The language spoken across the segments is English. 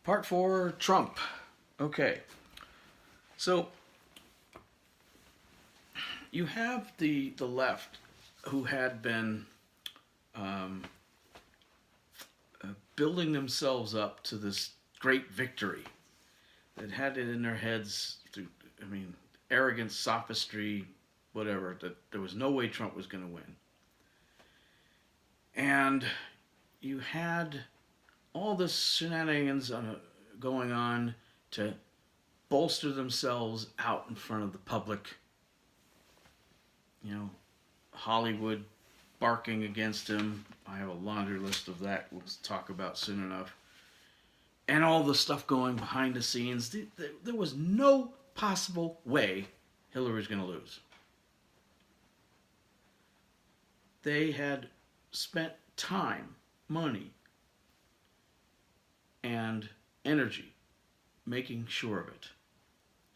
Part 4, Trump. Okay, so you have the left who had been um, building themselves up to this great victory that had it in their heads through, I mean, arrogance, sophistry, whatever, that there was no way Trump was going to win. And you had all this shenanigans going on to bolster themselves out in front of the public. You know, Hollywood barking against him. I have a laundry list of that we'll talk about soon enough. And all the stuff going behind the scenes. There was no possible way Hillary's going to lose. They had spent time, money, and energy making sure of it.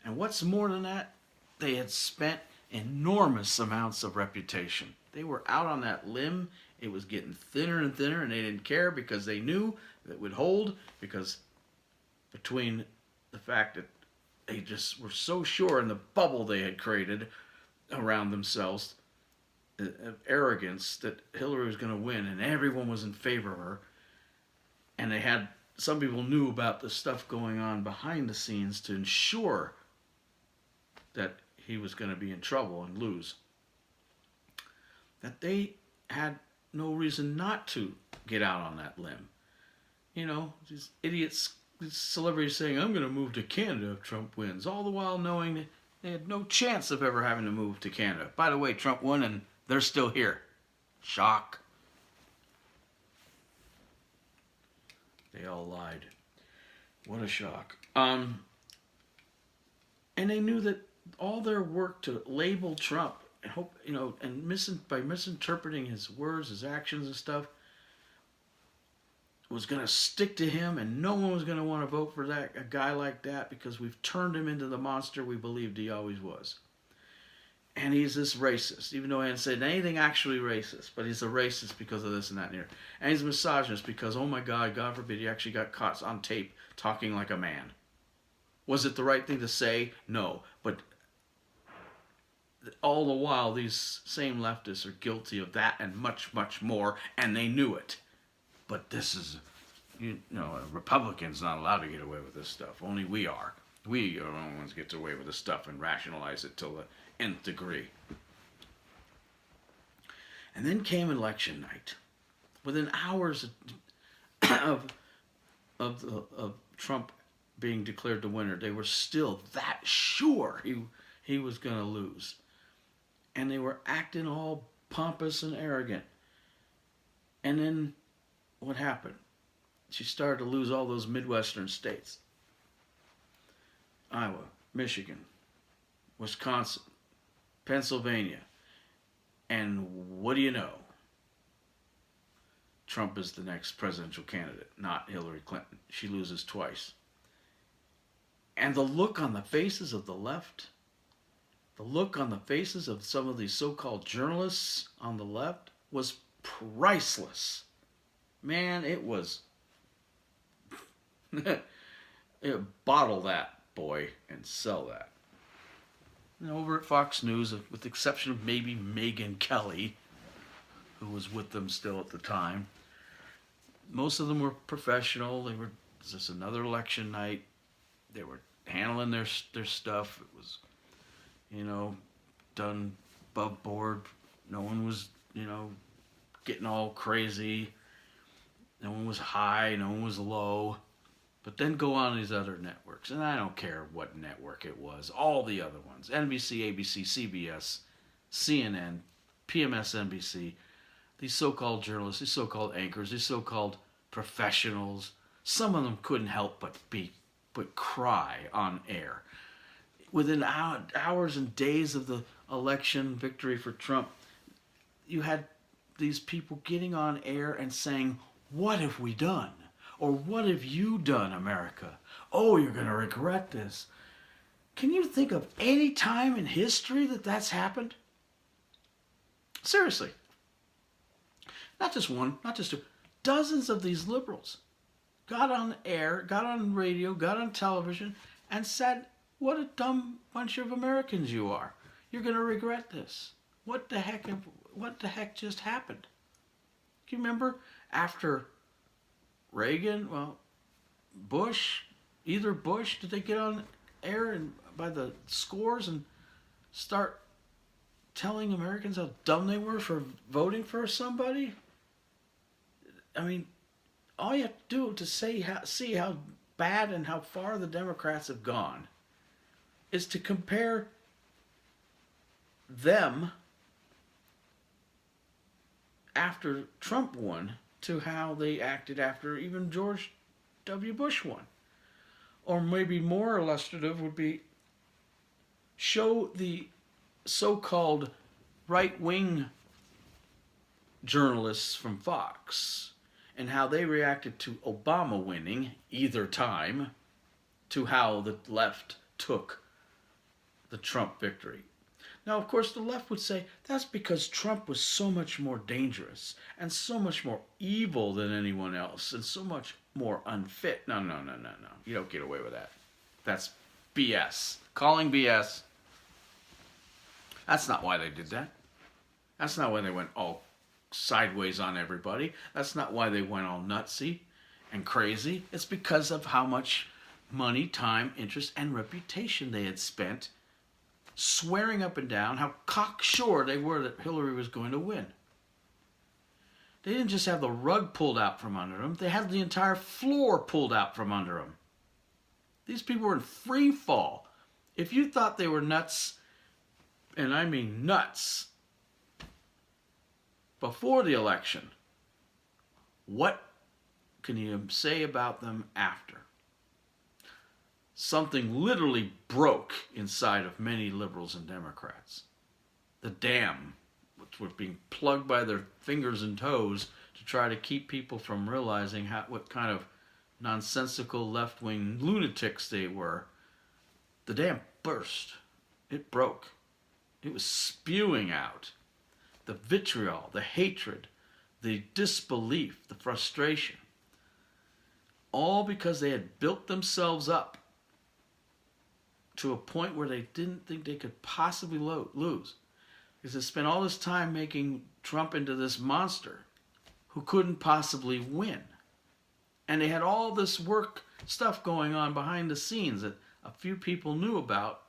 And what's more than that, they had spent enormous amounts of reputation. They were out on that limb. It was getting thinner and thinner, and they didn't care because they knew that it would hold, because between the fact that they just were so sure in the bubble they had created around themselves of arrogance that Hillary was going to win and everyone was in favor of her, and they had some people knew about the stuff going on behind the scenes to ensure that he was going to be in trouble and lose, that they had no reason not to get out on that limb. You know, these idiots, these celebrities saying, I'm going to move to Canada if Trump wins, all the while knowing that they had no chance of ever having to move to Canada. By the way, Trump won and they're still here. Shock. They all lied. What a shock. And they knew that all their work to label Trump and hope, you know, and by misinterpreting his words, his actions and stuff, was going to stick to him, and no one was going to want to vote for a guy like that, because we've turned him into the monster we believed he always was. And he's this racist, even though he hadn't said anything actually racist, but he's a racist because of this and that and here. And he's a misogynist because, oh my God, God forbid, he actually got caught on tape talking like a man. Was it the right thing to say? No. But all the while, these same leftists are guilty of that and much, much more, and they knew it. But this is, you know, a Republican's not allowed to get away with this stuff. Only we are. We are the only ones get away with this stuff and rationalize it till the nth degree. And then came election night. Within hours of Trump being declared the winner, they were still that sure he was going to lose. And they were acting all pompous and arrogant. And then what happened? She started to lose all those Midwestern states. Iowa, Michigan, Wisconsin, Pennsylvania. And what do you know? Trump is the next presidential candidate, not Hillary Clinton. She loses twice. And the look on the faces of the left, the look on the faces of some of these so-called journalists on the left was priceless. Man, it was... bottle that, boy, and sell that. And over at Fox News, with the exception of maybe Megyn Kelly, who was with them still at the time, most of them were professional. It was just another election night. They were handling their stuff. It was, you know, done above board. No one was, you know, getting all crazy. No one was high. No one was low. But then go on these other networks, and I don't care what network it was, all the other ones, NBC, ABC, CBS, CNN, PMSNBC, these so-called journalists, these so-called anchors, these so-called professionals, some of them couldn't help but cry on air. Within hours and days of the election victory for Trump, you had these people getting on air and saying, what have we done? Or what have you done, America? Oh, you're going to regret this. Can you think of any time in history that that's happened? Seriously. Not just one, not just two. Dozens of these liberals got on air, got on radio, got on television, and said, "What a dumb bunch of Americans you are. You're going to regret this. What the heck? What the heck just happened?" Do you remember after Reagan? Well, Bush, either Bush, did they get on air and by the scores and start telling Americans how dumb they were for voting for somebody? I mean, all you have to do to see how bad and how far the Democrats have gone is to compare them after Trump won to how they acted after even George W. Bush won. Or maybe more illustrative would be show the so-called right-wing journalists from Fox and how they reacted to Obama winning either time to how the left took the Trump victory. Now, of course, the left would say that's because Trump was so much more dangerous and so much more evil than anyone else and so much more unfit. No. You don't get away with that. That's BS. Calling BS. That's not why they did that. That's not why they went all sideways on everybody. That's not why they went all nutsy and crazy. It's because of how much money, time, interest, and reputation they had spent swearing up and down how cocksure they were that Hillary was going to win. They didn't just have the rug pulled out from under them. They had the entire floor pulled out from under them. These people were in free fall. If you thought they were nuts, and I mean nuts, before the election, what can you say about them after? Something literally broke inside of many liberals and Democrats. The dam, which was being plugged by their fingers and toes to try to keep people from realizing what kind of nonsensical left-wing lunatics they were. The dam burst. It broke. It was spewing out the vitriol, the hatred, the disbelief, the frustration. All because they had built themselves up to a point where they didn't think they could possibly lose. Because they spent all this time making Trump into this monster who couldn't possibly win. And they had all this stuff going on behind the scenes that a few people knew about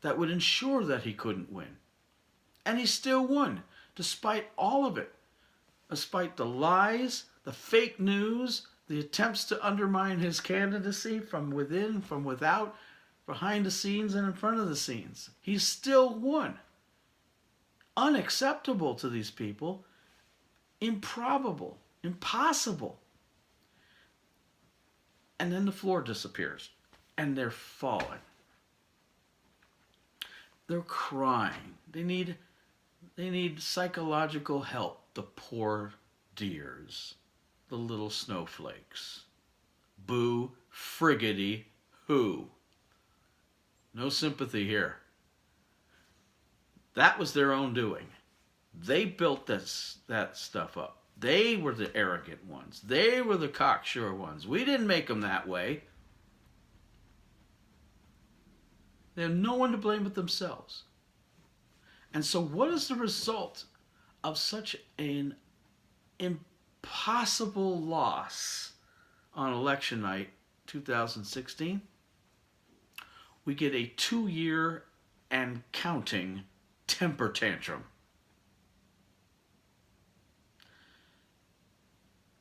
that would ensure that he couldn't win. And he still won, despite all of it. Despite the lies, the fake news, the attempts to undermine his candidacy from within, from without, behind the scenes and in front of the scenes. He still won. Unacceptable to these people. Improbable. Impossible. And then the floor disappears. And they're falling. They're crying. They need psychological help. The poor dears. The little snowflakes. Boo, friggity, who. No sympathy here. That was their own doing. They built that stuff up. They were the arrogant ones. They were the cocksure ones. We didn't make them that way. They have no one to blame but themselves. And so what is the result of such an impossible loss on election night 2016? We get a 2-year and counting temper tantrum.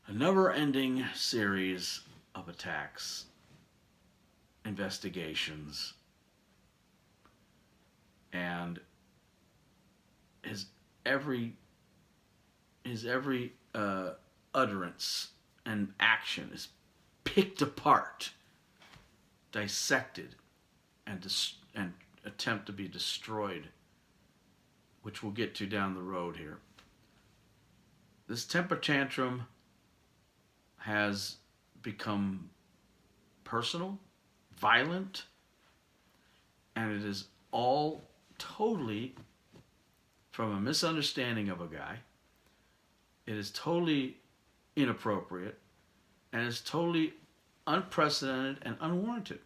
A never-ending series of attacks, investigations, and his every utterance and action is picked apart, dissected, and attempt to be destroyed, which we'll get to down the road here. This temper tantrum has become personal, violent, and it is all totally from a misunderstanding of a guy. It is totally inappropriate. and is totally unprecedented and unwarranted.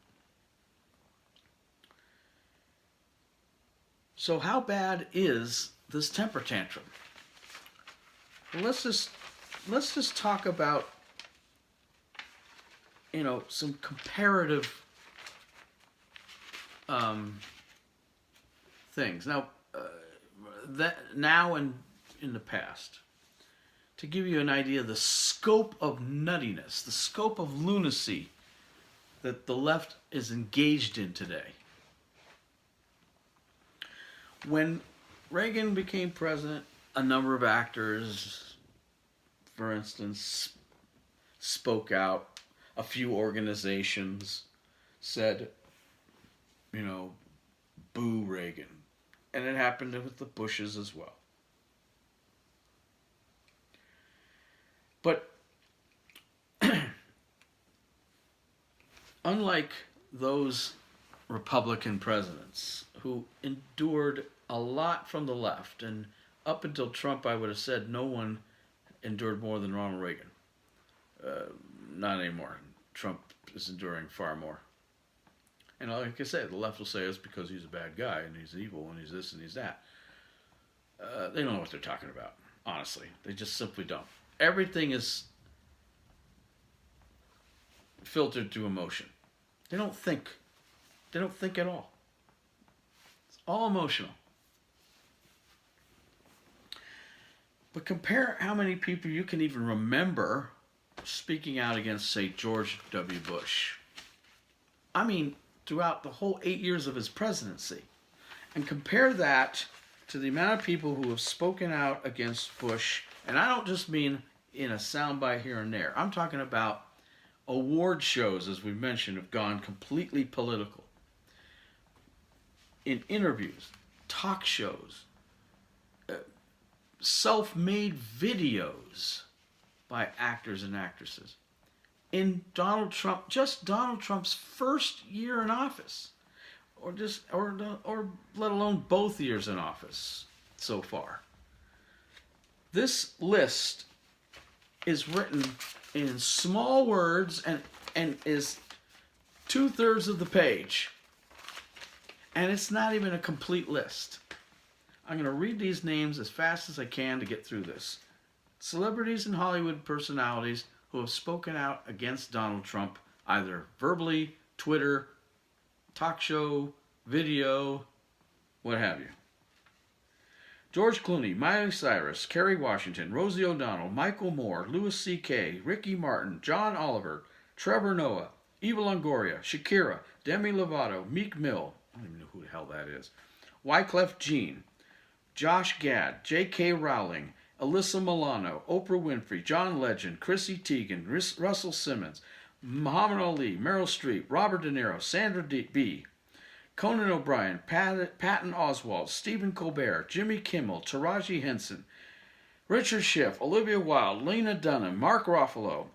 So how bad is this temper tantrum? Well, let's just talk about, some comparative things. Now, now and in the past, to give you an idea of the scope of nuttiness, the scope of lunacy that the left is engaged in today. When Reagan became president, a number of actors, for instance, spoke out. A few organizations said, boo Reagan. And it happened with the Bushes as well. But unlike those Republican presidents who endured a lot from the left, and up until Trump, I would have said no one endured more than Ronald Reagan. Not anymore. Trump is enduring far more. And like I say, the left will say it's because he's a bad guy, and he's evil, and he's this, and he's that. They don't know what they're talking about, honestly. They just simply don't. Everything is filtered through emotion. They don't think. They don't think at all. It's all emotional. But compare how many people you can even remember speaking out against, say, George W. Bush. I mean, throughout the whole 8 years of his presidency. And compare that to the amount of people who have spoken out against Bush. And I don't just mean in a soundbite here and there. I'm talking about award shows, as we mentioned, have gone completely political. In interviews, talk shows, self-made videos by actors and actresses. In Donald Trump's first year in office, or let alone both years in office so far. This list is written in small words and is 2/3 of the page. And it's not even a complete list. I'm going to read these names as fast as I can to get through this. Celebrities and Hollywood personalities who have spoken out against Donald Trump, either verbally, Twitter, talk show, video, what have you. George Clooney, Miley Cyrus, Kerry Washington, Rosie O'Donnell, Michael Moore, Louis C.K., Ricky Martin, John Oliver, Trevor Noah, Eva Longoria, Shakira, Demi Lovato, Meek Mill, I don't even know who the hell that is, Wyclef Jean, Josh Gad, J.K. Rowling, Alyssa Milano, Oprah Winfrey, John Legend, Chrissy Teigen, Russell Simmons, Muhammad Ali, Meryl Streep, Robert De Niro, Sandra Bee, Conan O'Brien, Patton Oswalt, Stephen Colbert, Jimmy Kimmel, Taraji Henson, Richard Schiff, Olivia Wilde, Lena Dunham, Mark Ruffalo,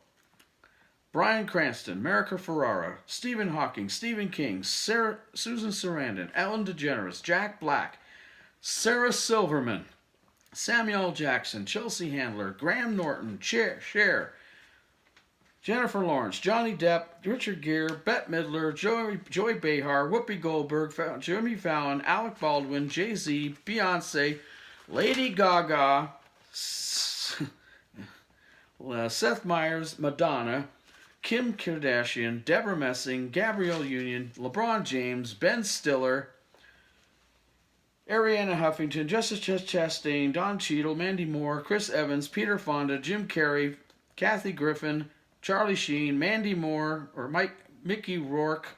Bryan Cranston, America Ferrara, Stephen Hawking, Stephen King, Susan Sarandon, Ellen DeGeneres, Jack Black, Sarah Silverman, Samuel L. Jackson, Chelsea Handler, Graham Norton, Cher, Jennifer Lawrence, Johnny Depp, Richard Gere, Bette Midler, Joy Behar, Whoopi Goldberg, Jimmy Fallon, Alec Baldwin, Jay-Z, Beyonce, Lady Gaga, Seth Meyers, Madonna, Kim Kardashian, Deborah Messing, Gabrielle Union, LeBron James, Ben Stiller, Ariana Huffington, Justice Chastain, Don Cheadle, Mandy Moore, Chris Evans, Peter Fonda, Jim Carrey, Kathy Griffin, Charlie Sheen, Mandy Moore, or Mickey Rourke,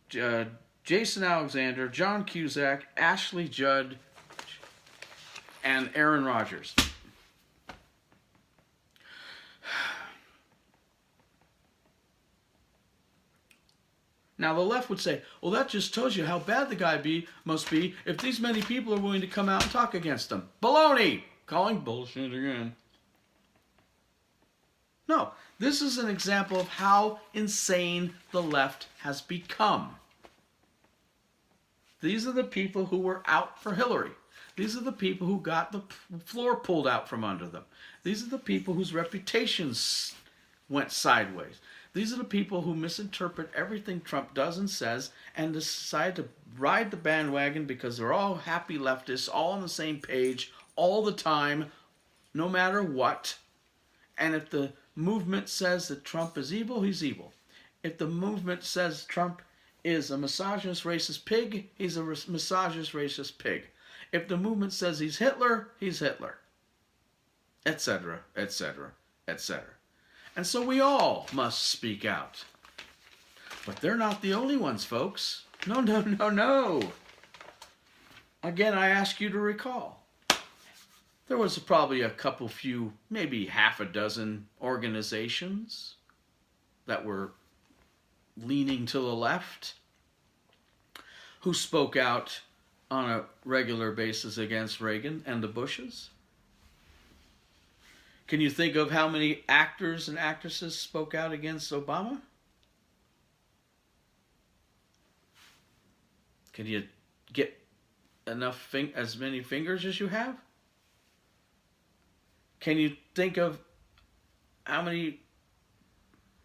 Jason Alexander, John Cusack, Ashley Judd, and Aaron Rodgers. Now, the left would say, well, that just tells you how bad the guy must be if these many people are willing to come out and talk against him. Baloney! Calling bullshit again. No, this is an example of how insane the left has become. These are the people who were out for Hillary. These are the people who got the floor pulled out from under them. These are the people whose reputations went sideways. These are the people who misinterpret everything Trump does and says and decide to ride the bandwagon because they're all happy leftists, all on the same page, all the time, no matter what. And if the movement says that Trump is evil, he's evil. If the movement says Trump is a misogynist, racist pig, he's a misogynist, racist pig. If the movement says he's Hitler, he's Hitler. Etc., etc., etc. And so we all must speak out. But they're not the only ones, folks. No, no, no, no. Again, I ask you to recall. There was probably a couple few, maybe half a dozen organizations that were leaning to the left who spoke out on a regular basis against Reagan and the Bushes. Can you think of how many actors and actresses spoke out against Obama? Can you get enough as many fingers as you have? Can you think of how many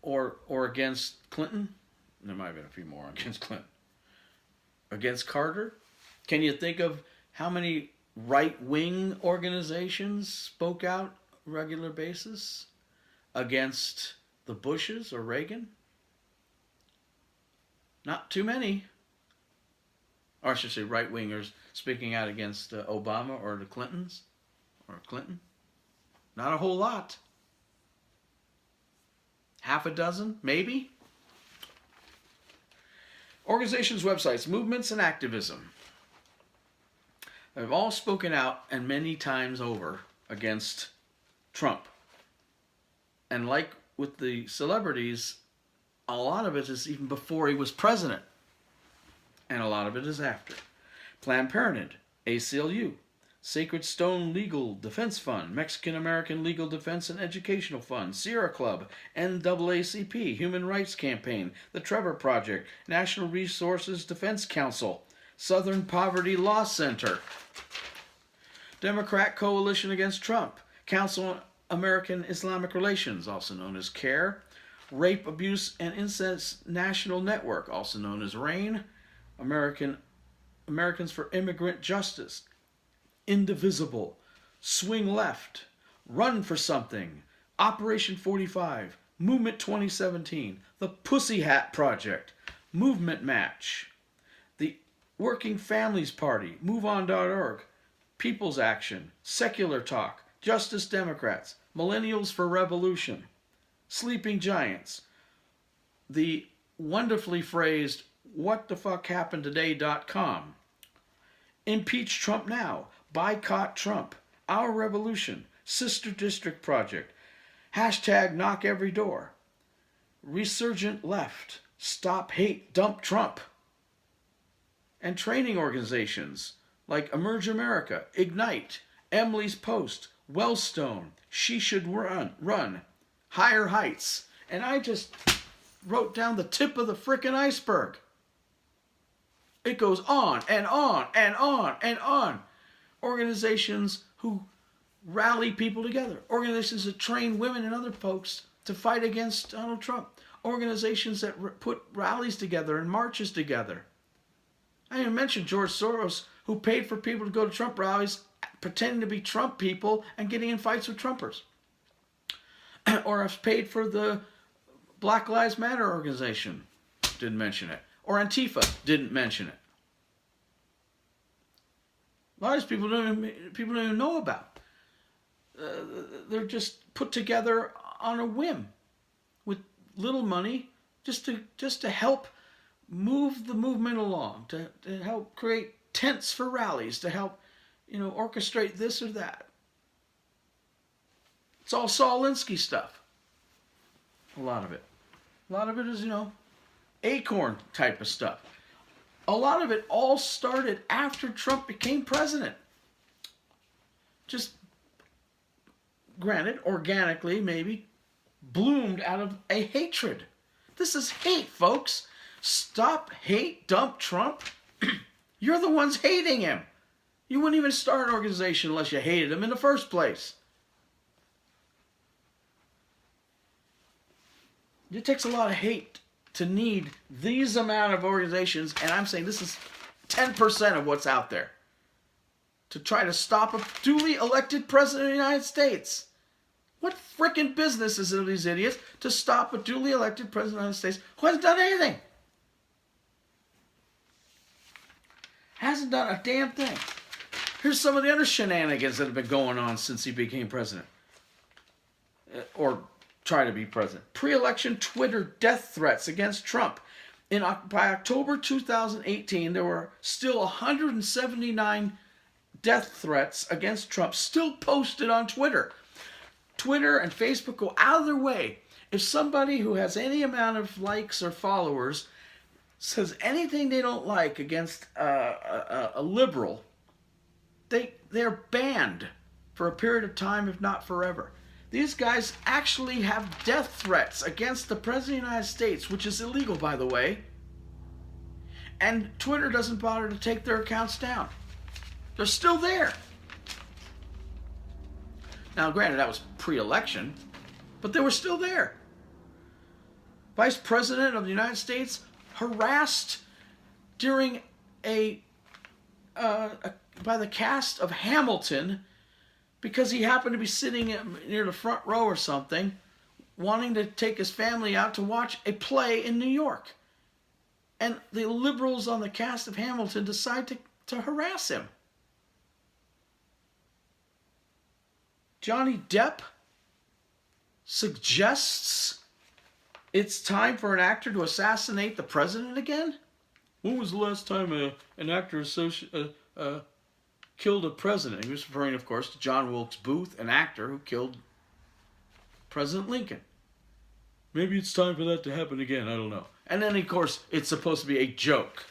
or against Clinton? There might have been a few more against Clinton. Against Carter? Can you think of how many right-wing organizations spoke out on a regular basis against the Bushes or Reagan? Not too many. Or I should say right-wingers speaking out against Obama or the Clintons or Clinton. Not a whole lot. Half a dozen, maybe. Organizations, websites, movements, and activism have all spoken out, and many times over, against Trump. And like with the celebrities, a lot of it is even before he was president. And a lot of it is after. Planned Parenthood, ACLU, Sacred Stone Legal Defense Fund, Mexican American Legal Defense and Educational Fund, Sierra Club, NAACP, Human Rights Campaign, The Trevor Project, National Resources Defense Council, Southern Poverty Law Center, Democrat Coalition Against Trump, Council on American Islamic Relations, also known as CARE, Rape, Abuse, and Incest National Network, also known as RAIN, Americans for Immigrant Justice, Indivisible, Swing Left, Run for Something, Operation 45, Movement 2017, The Pussy Hat Project, Movement Match, the Working Families Party, MoveOn.org, People's Action, Secular Talk, Justice Democrats, Millennials for Revolution, Sleeping Giants, the wonderfully phrased WhatTheFuckHappenedToday.com, Impeach Trump Now, Boycott Trump, Our Revolution, Sister District Project, hashtag Knock Every Door, Resurgent Left, Stop Hate, Dump Trump, and training organizations like Emerge America, Ignite, Emily's Post, Wellstone, She Should Run, Higher Heights, and I just wrote down the tip of the frickin' iceberg. It goes on and on and on and on. Organizations who rally people together. Organizations that train women and other folks to fight against Donald Trump. Organizations that put rallies together and marches together. I even mentioned George Soros, who paid for people to go to Trump rallies pretending to be Trump people and getting in fights with Trumpers. Or I've paid for the Black Lives Matter organization. Didn't mention it. Or Antifa. Didn't mention it. A lot of these people don't even know about. They're just put together on a whim with little money just to help move the movement along, to help create tents for rallies, to help orchestrate this or that. It's all Saul Alinsky stuff. A lot of it. A lot of it is, acorn type of stuff. A lot of it all started after Trump became president. Just, granted, organically maybe, bloomed out of a hatred. This is hate, folks. Stop hate, dump Trump. You're the ones hating him. You wouldn't even start an organization unless you hated him in the first place. It takes a lot of hate to need these amount of organizations, and I'm saying this is 10% of what's out there, to try to stop a duly elected president of the United States. What frickin' business is it of these idiots to stop a duly elected president of the United States who hasn't done anything? Hasn't done a damn thing. Here's some of the other shenanigans that have been going on since he became president. Or tried to be president. Pre-election Twitter death threats against Trump. By October 2018, there were still 179 death threats against Trump still posted on Twitter. Twitter and Facebook go out of their way. If somebody who has any amount of likes or followers says anything they don't like against a liberal, they're banned for a period of time, if not forever. These guys actually have death threats against the President of the United States, which is illegal, by the way. And Twitter doesn't bother to take their accounts down. They're still there. Now, granted, that was pre-election, but they were still there. Vice President of the United States harassed during by the cast of Hamilton because he happened to be sitting near the front row or something, wanting to take his family out to watch a play in New York. And the liberals on the cast of Hamilton decide to harass him. Johnny Depp suggests it's time for an actor to assassinate the president again? When was the last time an actor killed a president? He was referring, of course, to John Wilkes Booth, an actor who killed President Lincoln. Maybe it's time for that to happen again, I don't know. And then, of course, it's supposed to be a joke.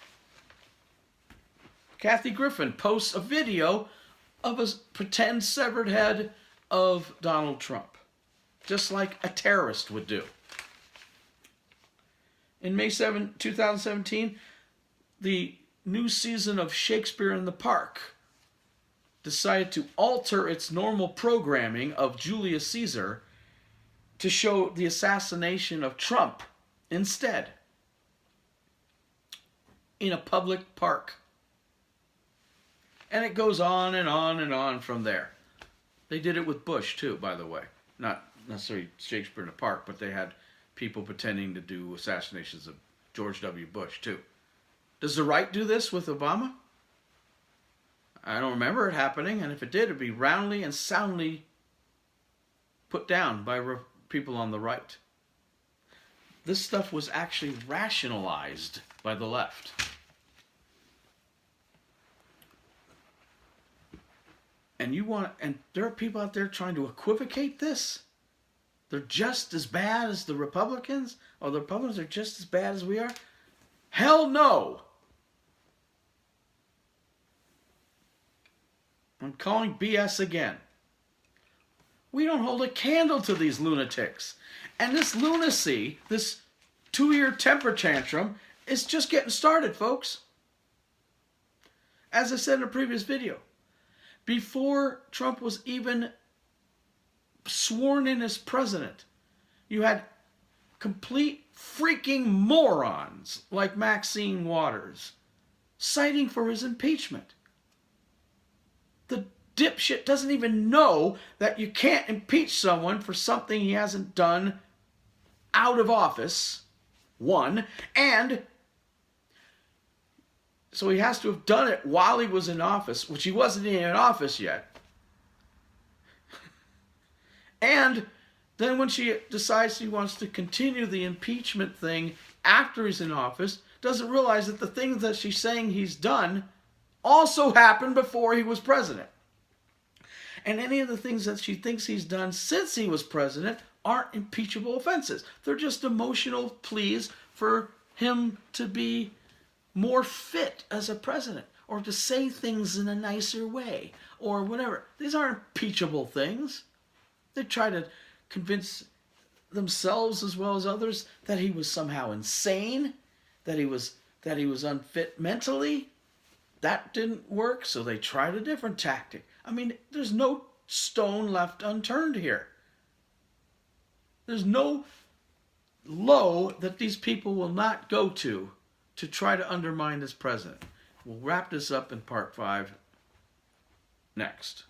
Kathy Griffin posts a video of a pretend severed head of Donald Trump, just like a terrorist would do. In May 7, 2017, the new season of Shakespeare in the Park decided to alter its normal programming of Julius Caesar to show the assassination of Trump instead in a public park. And it goes on and on and on from there. They did it with Bush too, by the way. Not necessarily Shakespeare in the Park, but they had people pretending to do assassinations of George W. Bush too. Does the right do this with Obama? I don't remember it happening, and if it did, it'd be roundly and soundly put down by people on the right. This stuff was actually rationalized by the left. And there are people out there trying to equivocate this. They're just as bad as the Republicans, or the Republicans are just as bad as we are. Hell no! I'm calling BS again. We don't hold a candle to these lunatics. And this lunacy, this 2-year temper tantrum, is just getting started, folks. As I said in a previous video, before Trump was even sworn in as president, you had complete freaking morons like Maxine Waters citing for his impeachment. The dipshit doesn't even know that you can't impeach someone for something he hasn't done out of office, one, and so he has to have done it while he was in office, which he wasn't even in office yet. And then when she decides she wants to continue the impeachment thing after he's in office, doesn't realize that the things that she's saying he's done also happened before he was president. And any of the things that she thinks he's done since he was president aren't impeachable offenses. They're just emotional pleas for him to be more fit as a president, or to say things in a nicer way, or whatever. These aren't impeachable things. They try to convince themselves as well as others that he was somehow insane, that he was unfit mentally. That didn't work, so they tried a different tactic. I mean, there's no stone left unturned here. There's no low that these people will not go to try to undermine this president. We'll wrap this up in part 5 next.